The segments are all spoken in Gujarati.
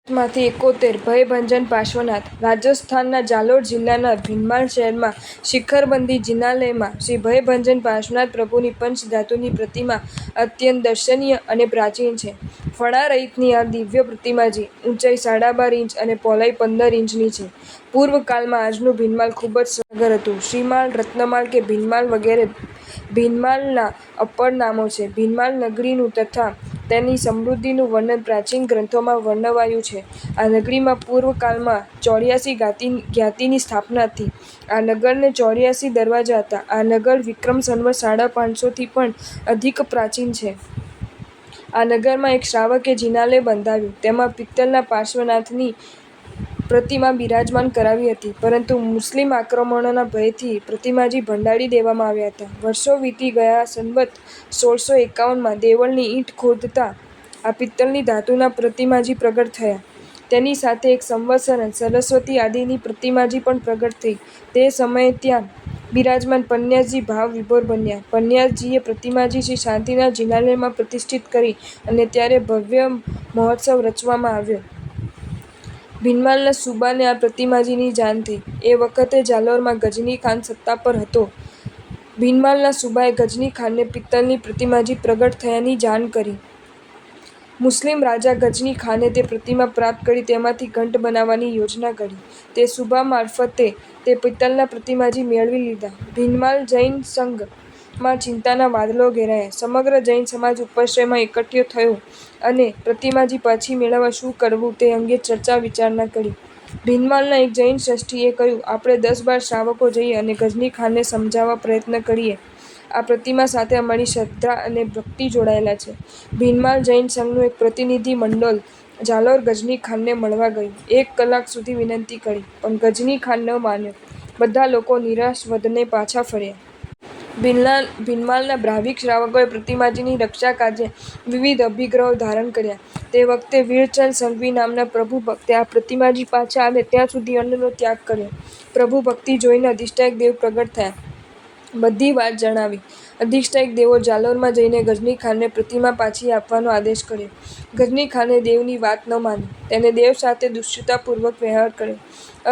માંથી 71 ભયભંજન પાર્શ્વનાથ રાજસ્થાનના જાલોર જિલ્લાના ભીનમાલ શહેરમાં શિખરબંધી જિનાલયમાં શ્રી ભયભંજન પાર્શ્વનાથ પ્રભુની પંચધાતુની પ્રતિમા અત્યંત દર્શનીય અને પ્રાચીન છે. ફણા રહિતની આ દિવ્ય પ્રતિમાજી ઊંચાઈ 12.5 ઇંચ અને પહોળાઈ 15 ઇંચની છે. પૂર્વકાળમાં આજનું ભીનમાલ ખૂબ જ નગર હતું. શ્રીમાલ, રત્નમાલ કે ભીનમાલ વગેરે ભીનમાલના અપર નામો છે. ભીનમાલ નગરીનું તથા તેની સમૃદ્ધિનું વર્ણન પ્રાચીન ગ્રંથોમાં વર્ણવાયું છે. આ નગરીમાં પૂર્વકાળમાં 84 જ્ઞાતિની સ્થાપના હતી. આ નગરને 84 દરવાજા હતા. આ નગર વિક્રમ સંવત 550 થી પણ અધિક પ્રાચીન છે. આ નગરમાં એક શ્રાવકે જિનાલય બંધાવ્યું. તેમાં પિત્તળના પાર્શ્વનાથની પ્રતિમા બિરાજમાન કરાવી હતી. પરંતુ મુસ્લિમ આક્રમણોના ભયથી પ્રતિમાજી ભંડારી દેવામાં આવ્યા હતા. વર્ષો વીતી ગયા. સંવત 1651માં દેવળની ઈંટ ખોદતા આ પિત્તળની ધાતુના પ્રતિમાજી પ્રગટ થયા. તેની સાથે એક સંવત્સર સરસ્વતી આદિની પ્રતિમાજી પણ પ્રગટ થઈ. તે સમયે ત્યાં બિરાજમાન પન્યાસજી ભાવ વિભોર બન્યા. પન્યાસજીએ પ્રતિમાજી શ્રી શાંતિનાથ જિનાલયમાં પ્રતિષ્ઠિત કરી અને ત્યારે ભવ્ય મહોત્સવ રચવામાં આવ્યો. ભીનમાલના સુબાને આ પ્રતિમાજીની જાણ થઈ. એ વખતે જાલોરમાં ગજની ખાન સત્તા પર હતો. ભીનમાલના સુબાએ ગજની ખાનને પિત્તળની પ્રતિમાજી પ્રગટ થયાની જાણ કરી. મુસ્લિમ રાજા ગજની ખાને તે પ્રતિમા પ્રાપ્ત કરી તેમાંથી ઘંટ બનાવવાની યોજના ઘડી. તે સુબા મારફતે તે પિત્તળના પ્રતિમાજી મેળવી લીધા. ભીનમાલ જૈન સંઘમાં ચિંતાના વાદળો ઘેરાયા. સમગ્ર જૈન સમાજ ઉપાશ્રયમાં એકઠો થયો અને પ્રતિમાજી પાછી મેળવવા શું કરવું તે અંગે ચર્ચા વિચારણા કરી. ભીનમાલના એક જૈન ટ્રસ્ટીએ કહ્યું, આપણે 10-12 શ્રાવકો જઈએ અને ગજની ખાનને સમજાવવા પ્રયત્ન કરીએ. આ પ્રતિમા સાથે અમારી શ્રદ્ધા અને ભક્તિ જોડાયેલા છે. ભીનમાલ જૈન સંઘનું એક પ્રતિનિધિ મંડળ જાલોર ગજની ખાનને મળવા ગયું. 1 કલાક સુધી વિનંતી કરી, પણ ગજની ખાન ન માન્યો. બધા લોકો નિરાશ વદને પાછા ફર્યા. ભીનમાલના બ્રાહ્મિક શ્રાવકોએ પ્રતિમાજીની રક્ષા કાજે વિવિધ અભિગ્રહો ધારણ કર્યા. તે વખતે વીરચંદ સંઘવી નામના પ્રભુ ભક્તે આ પ્રતિમાજી પાછા આવે ત્યાં સુધી અન્નનો ત્યાગ કર્યો. પ્રભુ ભક્તિ જોઈને અધિષ્ઠાયક દેવ પ્રગટ થયા. બધી વાત જણાવી. અધિષ્ઠાયક દેવો જાલોરમાં જઈને ગજની ખાનને પ્રતિમા પાછી આપવાનો આદેશ કર્યો. ગજની ખાને દેવની વાત ન માની. તેને દેવ સાથે દુષ્ટતાપૂર્વક વ્યવહાર કર્યો.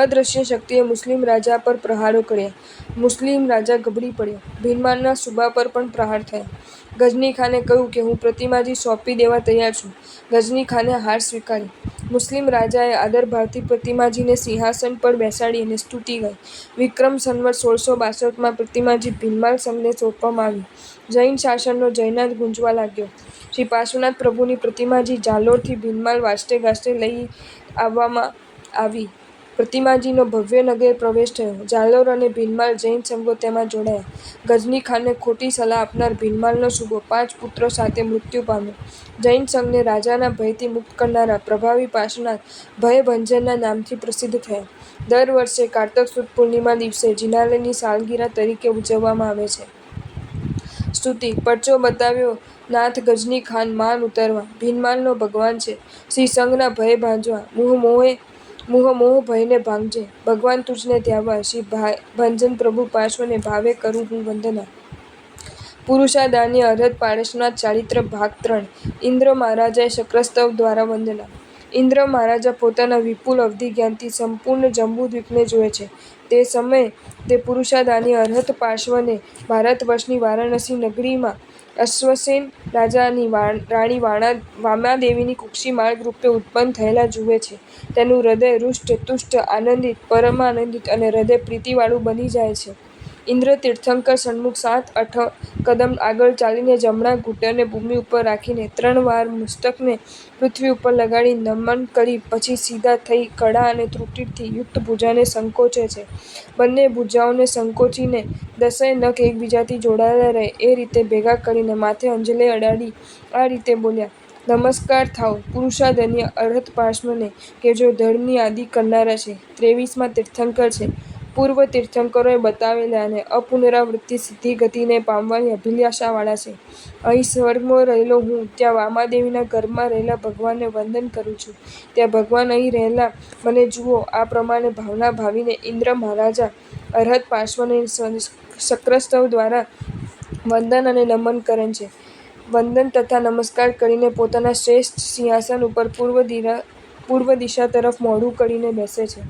અદ્રશ્ય શક્તિએ મુસ્લિમ રાજા પર પ્રહારો કર્યા. મુસ્લિમ રાજા ગભરી પડ્યો. ભીનમાલના સુબા પર પણ પ્રહાર થયા. ગજની ખાને કહ્યું કે હું પ્રતિમાજી સોંપી દેવા તૈયાર છું. ગજની ખાને હાર સ્વીકારી. મુસ્લિમ રાજાએ આદરભાવથી પ્રતિમાજીને સિંહાસન પર બેસાડી અને સ્તુતિ ગાઈ. વિક્રમ સંવત 1662માં પ્રતિમાજી ભીનમાલ સંઘને સોંપવામાં આવી. જૈન શાસનનો જયનાદ ગુંજવા લાગ્યો. શ્રી પાર્શ્વનાથ પ્રભુની પ્રતિમાજી જાલોરથી ભીનમાલ વાજતે ગાજતે લઈ આવવામાં આવી. પ્રતિમાજીનો ભવ્ય નગર પ્રવેશ થયો. જાલોર અને ભીનમાલ જૈન સંઘો તેમાં જોડાયા. ગજની ખાનને ખોટી સલાહ આપનાર ભીનમાલનો સુબો 5 પુત્રો સાથે મૃત્યુ પામ્યો. જૈન સંઘને રાજાના ભયથી મુક્ત કરનારા પ્રભાવી પાર્શ્વનાથ ભયભંજનના નામથી પ્રસિદ્ધ થયા. દર વર્ષે કારતક સુદ પૂર્ણિમા દિવસે જિનાલયની સાલગીરા તરીકે ઉજવવામાં આવે છે. સ્તુતિ: પરચો બતાવ્યો નાથ ગજની ખાન માન ઉતારવા. ભીનમાલનો ભગવાન છે. શ્રી સંઘના ભય ભાંજવા. મોહ ભયને ભાંગજે. ભગવાન તુજને ધ્યાવા. શ્રી ભંજન પ્રભુ પાર્શ્વને ભાવે કરું હું વંદના. પુરુષાદાન્ય અરહત પાર્શ્વનાથ ચારિત્ર ભાગ 3 ઇન્દ્ર મહારાજાએ શક્રસ્તવ દ્વારા વંદના. ઇન્દ્ર મહારાજા પોતાના વિપુલ અવધિ જ્ઞાનથી સંપૂર્ણ જંબુદ્વીપને જુએ છે. તે સમયે તે પુરુષાદાની અરહત પાર્શ્વને ભારતવર્ષની વારાણસી નગરીમાં અશ્વસેન રાજાની રાણી વામાદેવીની કુક્ષી માર્ગ રૂપે ઉત્પન્ન થયેલા જુએ છે. તેનું હૃદય રૂષ્ટ, તુષ્ટ, આનંદિત, પરમાનંદિત અને હૃદય પ્રીતિવાળું બની જાય છે. ઇન્દ્ર તીર્થંકર સન્મુખ 7-8 કદમ આગળ ચાલીને જમણા ઘૂંટણને ભૂમિ ઉપર રાખીને 3 વાર મસ્તકને પૃથ્વી ઉપર લગાડી નમન કરી પછી સીધા થઈ કળા અને ત્રુટિથી યુક્ત ભુજાને સંકોચે છે. બંને ભુજાઓને સંકોચીને 10 નખ એકબીજાથી જોડાયેલા રહે એ રીતે ભેગા કરીને માથે અંજલિ અડાડી આ રીતે બોલ્યા: નમસ્કાર થાઓ પુરુષાદન્ય અરહત પાર્શ્વને કે જો ધર્મની આદિ કરનારા છે. 23મા તીર્થંકર છે. પૂર્વ તીર્થંકરોએ બતાવેલા અને અપુનરાવૃત્તિ સિદ્ધિ ગતિને પામવાની અભિલાષાવાળા છે. અહીં સ્વર્ગમાં રહેલો હું ત્યાં વામાદેવીના ગર્ભમાં રહેલા ભગવાનને વંદન કરું છું. ત્યાં ભગવાન અહીં રહેલા મને જુઓ. આ પ્રમાણે ભાવના ભાવીને ઇન્દ્ર મહારાજા અરહત પાર્શ્વને શક્રસ્તવ દ્વારા વંદન અને નમન કરે છે. વંદન તથા નમસ્કાર કરીને પોતાના શ્રેષ્ઠ સિંહાસન ઉપર પૂર્વ પૂર્વ દિશા તરફ મોઢું કરીને બેસે છે.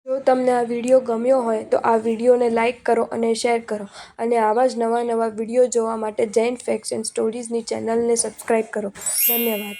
જો તમને આ વિડીયો ગમ્યો હોય તો આ વિડીયોને લાઇક કરો અને શેર કરો અને આવા જ નવા વિડીયો જોવા માટે જૈન ફેક્ટ્સ એન્ડ સ્ટોરીઝની ચેનલને સબસ્ક્રાઈબ કરો. ધન્યવાદ.